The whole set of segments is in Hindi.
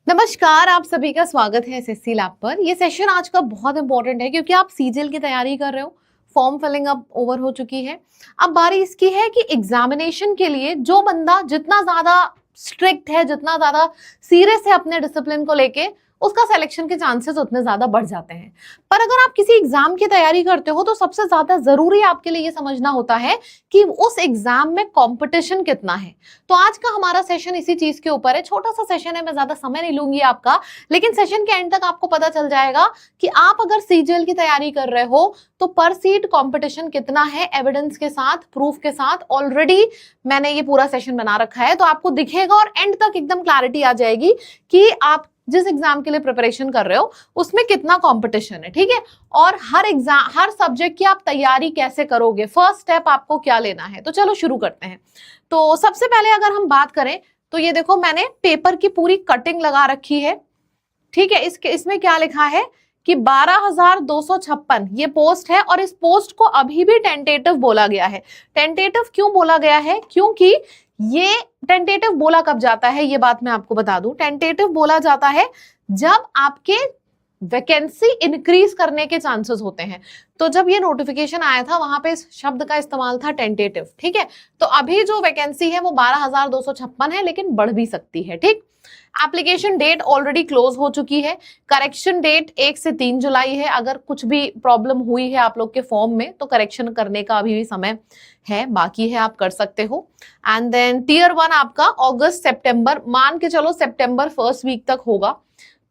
नमस्कार, आप सभी का स्वागत है एसएससी लैब पर। ये सेशन आज का बहुत इंपॉर्टेंट है क्योंकि आप सीजीएल की तैयारी कर रहे हो। फॉर्म फिलिंग अब ओवर हो चुकी है। अब बारी इसकी है कि एग्जामिनेशन के लिए जो बंदा जितना ज्यादा स्ट्रिक्ट है, जितना ज्यादा सीरियस है अपने डिसिप्लिन को लेके, उसका सिलेक्शन के चांसेस उतने ज्यादा बढ़ जाते हैं। पर अगर आप किसी एग्जाम की तैयारी करते हो तो सबसे ज्यादा जरूरी आपके लिए ये समझना होता है कि उस एग्जाम में कंपटीशन कितना है। तो आज का हमारा सेशन इसी चीज के ऊपर है। छोटा सा सेशन है, मैं ज्यादा समय नहीं लूंगी आपका, लेकिन सेशन के एंड तक आपको पता चल जाएगा कि आप अगर सीजीएल की तैयारी कर रहे हो तो पर सीट कंपटीशन कितना है, एविडेंस के साथ, प्रूफ के साथ। ऑलरेडी मैंने ये पूरा सेशन बना रखा है तो आपको दिखेगा और एंड तक एकदम क्लैरिटी आ जाएगी कि आप जिस एग्जाम के लिए प्रिपरेशन कर रहे हो उसमें कितना कंपटीशन है। ठीक है, और हर एग्जाम, हर सब्जेक्ट की आप तैयारी कैसे करोगे, फर्स्ट स्टेप आपको क्या लेना है। तो चलो शुरू करते हैं। तो सबसे पहले अगर हम बात करें तो ये देखो, मैंने पेपर की पूरी कटिंग लगा रखी है। ठीक है, इसमें क्या लिखा है कि 12,256 ये पोस्ट है और इस पोस्ट को अभी भी टेंटेटिव बोला गया है। टेंटेटिव क्यों बोला गया है? क्योंकि ये टेंटेटिव बोला कब जाता है, ये बात मैं आपको बता दूं। टेंटेटिव बोला जाता है जब आपके वैकेंसी इंक्रीज करने के चांसेस होते हैं। तो जब ये नोटिफिकेशन आया था वहां पे इस शब्द का इस्तेमाल था टेंटेटिव। ठीक है, तो अभी जो वैकेंसी है वो 12,256 है, लेकिन बढ़ भी सकती है। ठीक, एप्लीकेशन डेट ऑलरेडी क्लोज हो चुकी है। करेक्शन डेट 1 से 3 जुलाई है। अगर कुछ भी प्रॉब्लम हुई है आप लोग के फॉर्म में तो करेक्शन करने का अभी भी समय है, बाकी है, आप कर सकते हो। एंड देन टीयर 1 आपका अगस्त सितंबर, मान के चलो सितंबर फर्स्ट वीक तक होगा।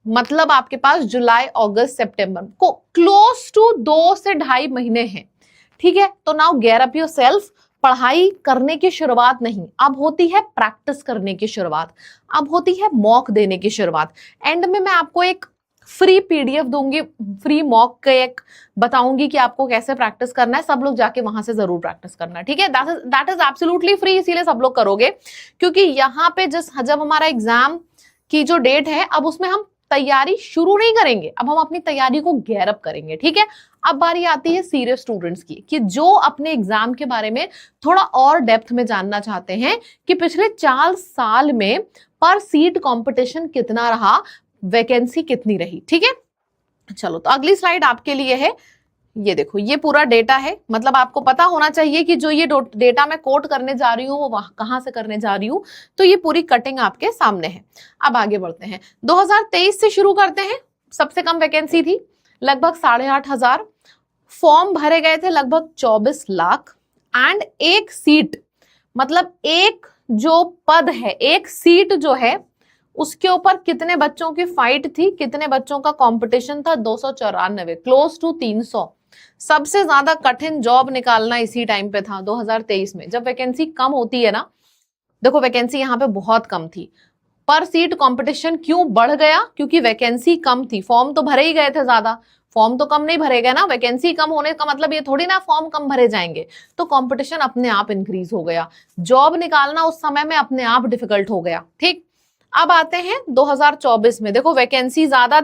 मतलब आपके पास जुलाई अगस्त सितंबर को क्लोज टू 2 से 2.5 महीने हैं। ठीक है, तो नाउ गियर अप योरसेल्फ। पढ़ाई करने की शुरुआत नहीं, अब होती है प्रैक्टिस करने की शुरुआत, अब होती है मॉक देने की शुरुआत। एंड में मैं आपको एक फ्री पीडीएफ दूंगी, फ्री मॉक का एक बताऊंगी कि आपको कैसे प्रैक्टिस करना है। सब लोग जाके वहां से जरूर प्रैक्टिस करना। ठीक है, दैट इज एब्सोल्युटली फ्री, इसीलिए सब लोग करोगे क्योंकि यहाँ पे जब हमारा एग्जाम की जो डेट है अब उसमें हम तैयारी शुरू नहीं करेंगे, अब हम अपनी तैयारी को गियर अप करेंगे। ठीक है, अब बारी आती है सीरियस स्टूडेंट्स की, कि जो अपने एग्जाम के बारे में थोड़ा और डेप्थ में जानना चाहते हैं कि पिछले 4 साल में पर सीट कंपटीशन कितना रहा, वैकेंसी कितनी रही। ठीक है, चलो तो अगली स्लाइड आपके लिए है। ये देखो, ये पूरा डेटा है। मतलब आपको पता होना चाहिए कि जो ये डेटा मैं कोट करने जा रही हूँ वो कहाँ से करने जा रही हूँ। तो ये पूरी कटिंग आपके सामने है। अब आगे बढ़ते हैं, 2023 से शुरू करते हैं। सबसे कम वैकेंसी थी, लगभग 8,500। फॉर्म भरे गए थे लगभग 24 लाख। एंड एक सीट, मतलब एक जो पद है, एक सीट जो है उसके ऊपर कितने बच्चों की फाइट थी, कितने बच्चों का कंपटीशन था? 294, क्लोज टू 300। सबसे ज्यादा कठिन जॉब निकालना इसी टाइम पे था 2023 में, जब वैकेंसी कम होती है ना। देखो वैकेंसी यहाँ पे बहुत कम थी, पर सीट कंपटीशन क्यों बढ़ गया? क्योंकि वैकेंसी कम थी। फॉर्म तो भरे ही गए थे ज्यादा, फॉर्म तो कम नहीं भरे गए ना। वैकेंसी कम होने का मतलब ये थोड़ी ना फॉर्म कम भरे जाएंगे। तो कंपटीशन अपने आप इंक्रीज हो गया, जॉब निकालना उस समय में अपने आप डिफिकल्ट हो गया। ठीक, अब आते हैं 2024 में। देखो वैकेंसी ज्यादा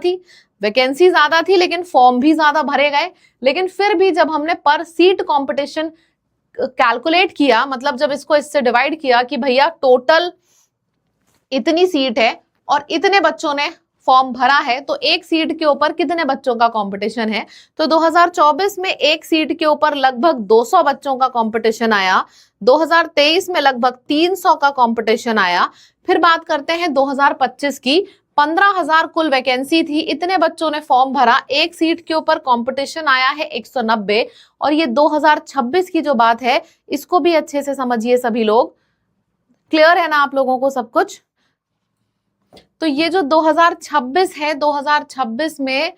थी लेकिन फॉर्म भी ज्यादा भरे गए। लेकिन फिर भी जब हमने पर सीट कंपटीशन कैलकुलेट किया, मतलब जब इसको इससे डिवाइड किया कि भैया टोटल इतनी सीट है और इतने बच्चों ने फॉर्म भरा है, तो एक सीट के ऊपर कितने बच्चों का कंपटीशन है, तो 2024 में एक सीट के ऊपर लगभग 200 बच्चों का कंपटीशन आया। 2023 में लगभग 300 का कंपटीशन आया। फिर बात करते हैं 2025 की, 15,000 कुल वैकेंसी थी, इतने बच्चों ने फॉर्म भरा, एक सीट के ऊपर कंपटीशन आया है 190। और ये 2026 की जो बात है इसको भी अच्छे से समझिए सभी लोग। क्लियर है ना आप लोगों को सब कुछ? तो ये जो 2026 है, 2026 में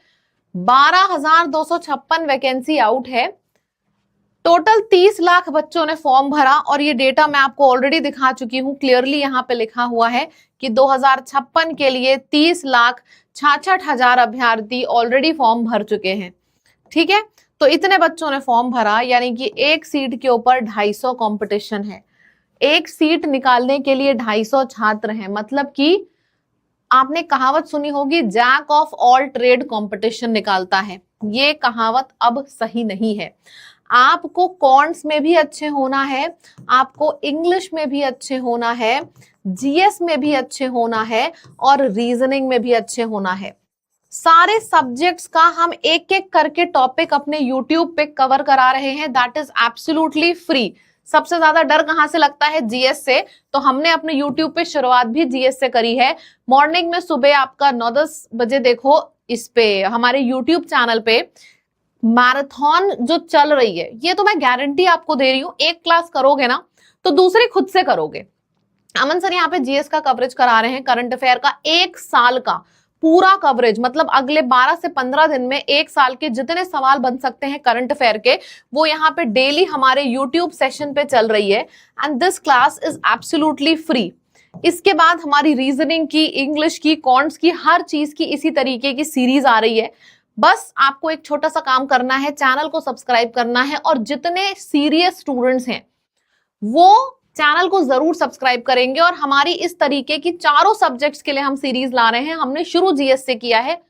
12,256 वैकेंसी आउट है। टोटल 30 लाख बच्चों ने फॉर्म भरा और ये डेटा मैं आपको ऑलरेडी दिखा चुकी हूं। क्लियरली यहाँ पे लिखा हुआ है कि 2056 के लिए 30,66,000 अभ्यर्थी ऑलरेडी फॉर्म भर चुके हैं। ठीक है, तो इतने बच्चों ने फॉर्म भरा, यानी कि एक सीट के ऊपर 250 कंपटीशन है। एक सीट निकालने के लिए 250 छात्र हैं। मतलब कि आपने कहावत सुनी होगी, jack of all trade competition निकालता है। ये कहावत अब सही नहीं है। आपको कॉन्ट्स में भी अच्छे होना है, आपको इंग्लिश में भी अच्छे होना है, जीएस में भी अच्छे होना है और रीजनिंग में भी अच्छे होना है। सारे सब्जेक्ट्स का हम एक एक करके टॉपिक अपने यूट्यूब पे कवर करा रहे हैं, दैट इज एब्सोल्युटली फ्री। सबसे ज्यादा डर कहां से लगता है? जीएस से। तो हमने अपने यूट्यूब पे शुरुआत भी जीएस से करी है। मॉर्निंग में सुबह आपका 9-10 बजे देखो इस पे हमारे यूट्यूब चैनल पे मैराथन जो चल रही है, ये तो मैं गारंटी आपको दे रही हूं, एक क्लास करोगे ना तो दूसरी खुद से करोगे। अमन सर यहाँ पे जीएस का कवरेज करा रहे हैं, करंट अफेयर का 1 साल का पूरा कवरेज, मतलब अगले 12 से 15 दिन में 1 साल के जितने सवाल बन सकते हैं करंट अफेयर के, वो यहाँ पे डेली हमारे यूट्यूब सेशन पे चल रही है। And this class is absolutely free. इसके बाद हमारी रीजनिंग की, इंग्लिश की, कॉन्ट्स की, हर चीज की इसी तरीके की सीरीज आ रही है। बस आपको एक छोटा सा काम करना है, चैनल को सब्सक्राइब करना है और जितने सीरियस स्टूडेंट्स हैं वो चैनल को जरूर सब्सक्राइब करेंगे। और हमारी इस तरीके की चारों सब्जेक्ट्स के लिए हम सीरीज ला रहे हैं। हमने शुरू जीएस से किया है,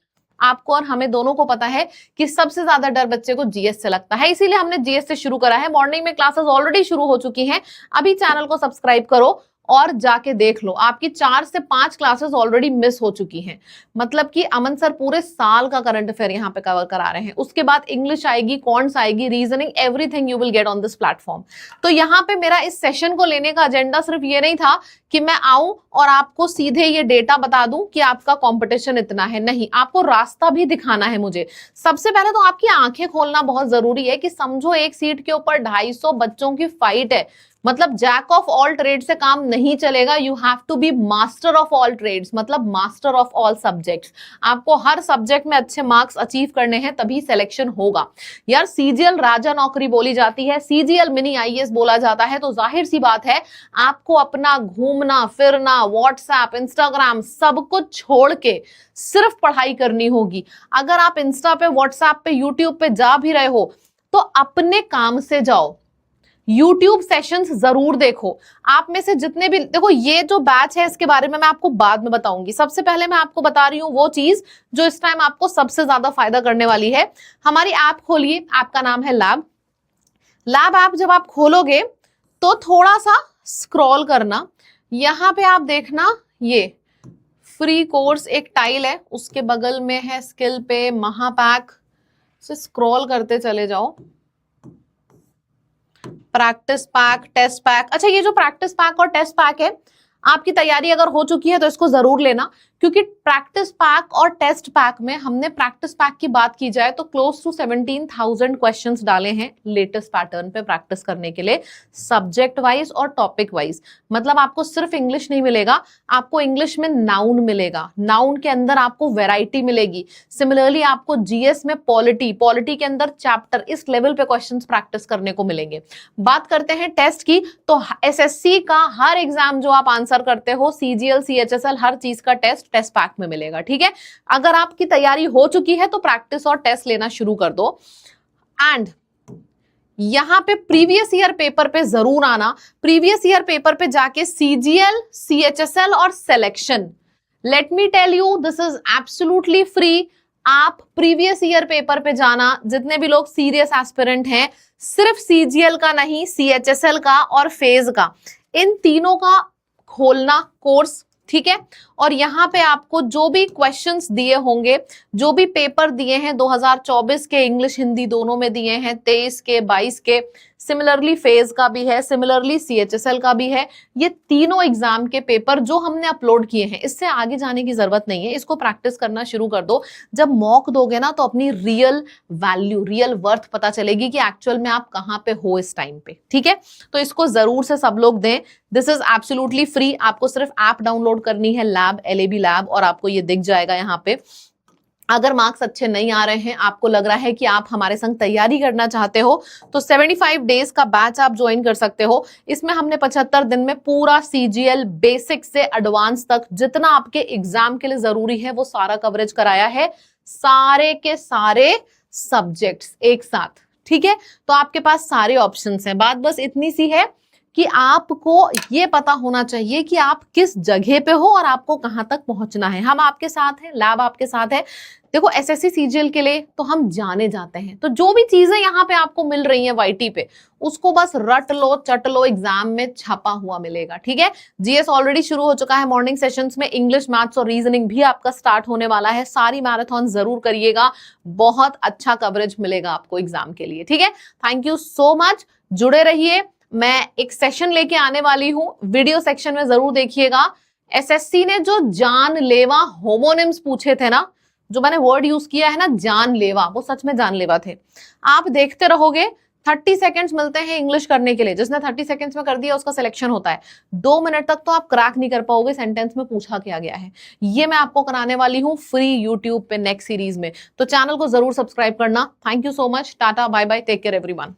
आपको और हमें दोनों को पता है कि सबसे ज्यादा डर बच्चे को जीएस से लगता है, इसीलिए हमने जीएस से शुरू करा है। मॉर्निंग में क्लासेस ऑलरेडी शुरू हो चुकी हैं, अभी चैनल को सब्सक्राइब करो और जाके देख लो, आपकी 4 से 5 क्लासेस ऑलरेडी मिस हो चुकी हैं। मतलब कि अमन सर पूरे साल का करंट अफेयर यहाँ पे कवर करा रहे हैं। उसके बाद इंग्लिश आएगी, कॉन्ट्स आएगी, reasoning, everything you will get on this platform. तो यहाँ पे मेरा इस सेशन को लेने का एजेंडा सिर्फ ये नहीं था कि मैं आऊं और आपको सीधे ये डेटा बता दूं कि आपका कंपटीशन इतना है, नहीं, आपको रास्ता भी दिखाना है मुझे। सबसे पहले तो आपकी आंखें खोलना बहुत जरूरी है कि समझो एक सीट के ऊपर 250 बच्चों की फाइट है, मतलब जैक ऑफ ऑल ट्रेड से काम नहीं चलेगा। You have to be master of all trades, मतलब मास्टर ऑफ ऑल सब्जेक्ट्स। आपको हर सब्जेक्ट में अच्छे मार्क्स अचीव करने हैं, तभी सिलेक्शन होगा। यार सीजीएल राजा नौकरी बोली जाती है, सीजीएल मिनी आईएएस बोला जाता है, तो जाहिर सी बात है आपको अपना घूमना फिरना, व्हाट्सएप, इंस्टाग्राम सब कुछ छोड़ के सिर्फ पढ़ाई करनी होगी। अगर आप इंस्टा पे, व्हाट्सएप पे, यूट्यूब पे जा भी रहे हो तो अपने काम से जाओ, YouTube सेशंस जरूर देखो। आप में से जितने भी, देखो ये जो बैच है इसके बारे में मैं आपको बाद में बताऊंगी, सबसे पहले मैं आपको बता रही हूँ वो चीज जो इस टाइम आपको सबसे ज्यादा फायदा करने वाली है। हमारी ऐप खोलिए, ऐप का नाम है लैब। लैब ऐप जब आप खोलोगे तो थोड़ा सा स्क्रॉल करना, यहाँ पे आप देखना ये फ्री कोर्स एक टाइल है, उसके बगल में है स्किल पे, महापैक से स्क्रॉल करते चले जाओ, प्रैक्टिस पैक, टेस्ट पैक। अच्छा, ये जो प्रैक्टिस पैक और टेस्ट पैक है, आपकी तैयारी अगर हो चुकी है तो इसको जरूर लेना, क्योंकि प्रैक्टिस पैक और टेस्ट पैक में हमने प्रैक्टिस पैक की बात की जाए तो क्लोज टू 17,000 क्वेश्चंस डाले हैं लेटेस्ट पैटर्न पे प्रैक्टिस करने के लिए, सब्जेक्ट वाइज और टॉपिक वाइज। मतलब आपको सिर्फ इंग्लिश नहीं मिलेगा, आपको इंग्लिश में नाउन मिलेगा, नाउन के अंदर आपको वैरायटी मिलेगी। सिमिलरली आपको जीएस में पॉलिटी, पॉलिटी के अंदर चैप्टर, इस लेवल पे क्वेश्चंस प्रैक्टिस करने को मिलेंगे। बात करते हैं टेस्ट की, तो एसएससी का हर एग्जाम जो आप आंसर करते हो, सीजीएल, सीएचएसएल, हर चीज का टेस्ट पैक में मिलेगा। ठीक है, अगर आपकी तैयारी हो चुकी है तो प्रैक्टिस और टेस्ट लेना शुरू कर दो। एंड यहां पे प्रीवियस ईयर पेपर पे जरूर आना, प्रीवियस ईयर पेपर पे जाके सीजीएल, सीएचएसएल और selection, let me tell you this is absolutely free. आप प्रीवियस ईयर पेपर पे जाना, जितने भी लोग सीरियस एस्पिरेंट हैं, सिर्फ सीजीएल का नहीं, सीएचएसएल का और फेज का, इन तीनों का खोलना कोर्स। ठीक है, और यहाँ पे आपको जो भी क्वेश्चंस दिए होंगे, जो भी पेपर दिए हैं 2024 के, इंग्लिश हिंदी दोनों में दिए हैं, 23 के, 22 के, सिमिलरली फेज का भी है, सिमिलरली सीएचएसएल का भी है, ये तीनों एग्जाम के पेपर जो हमने अपलोड किए हैं, इससे आगे जाने की जरूरत नहीं है, इसको प्रैक्टिस करना शुरू कर दो। जब मॉक दोगे ना तो अपनी रियल वैल्यू, रियल वर्थ पता चलेगी कि एक्चुअल में आप कहाँ पे हो इस टाइम पे। ठीक है, तो इसको जरूर से सब लोग दें, दिस इज एब्सोल्युटली फ्री। आपको सिर्फ ऐप डाउनलोड करनी है, लैब, एलएबी लैब, और आपको ये दिख जाएगा यहाँ पे। अगर मार्क्स अच्छे नहीं आ रहे हैं, आपको लग रहा है कि आप हमारे संग तैयारी करना चाहते हो, तो 75 डेज का बैच आप ज्वाइन कर सकते हो। इसमें हमने 75 दिन में पूरा सीजीएल बेसिक से एडवांस तक जितना आपके एग्जाम के लिए जरूरी है वो सारा कवरेज कराया है, सारे के सारे सब्जेक्ट्स एक साथ। ठीक है, तो आपके पास सारे ऑप्शंस हैं। बात बस इतनी सी है कि आपको ये पता होना चाहिए कि आप किस जगह पे हो और आपको कहां तक पहुंचना है। हम आपके साथ हैं, लैब आपके साथ है। देखो एसएससी सीजीएल के लिए तो हम जाने जाते हैं, तो जो भी चीजें यहाँ पे आपको मिल रही हैं वाईटी पे, उसको बस रट लो चट लो, एग्जाम में छपा हुआ मिलेगा, ठीक है। जीएस ऑलरेडी शुरू हो चुका है मॉर्निंग सेशंस में, इंग्लिश, मैथ्स और रीजनिंग भी आपका स्टार्ट होने वाला है। सारी मैराथन जरूर करिएगा, बहुत अच्छा कवरेज मिलेगा आपको एग्जाम के लिए, ठीक है। थैंक यू सो मच, जुड़े रहिए। मैं एक सेशन लेके आने वाली हूं, वीडियो सेक्शन में जरूर देखिएगा। एसएससी ने जो जानलेवा होमोनिम्स पूछे थे ना, जो मैंने वर्ड यूज किया है ना जानलेवा, वो सच में जानलेवा थे। आप देखते रहोगे, 30 सेकेंड्स मिलते हैं इंग्लिश करने के लिए, जिसने 30 सेकेंड्स में कर दिया उसका सिलेक्शन होता है। 2 मिनट तक तो आप क्रैक नहीं कर पाओगे सेंटेंस में पूछा क्या गया है। ये मैं आपको कराने वाली हूँ फ्री यूट्यूब पे नेक्स्ट सीरीज में, तो चैनल को जरूर सब्सक्राइब करना। Thank you so much, tata bye bye, take care everyone.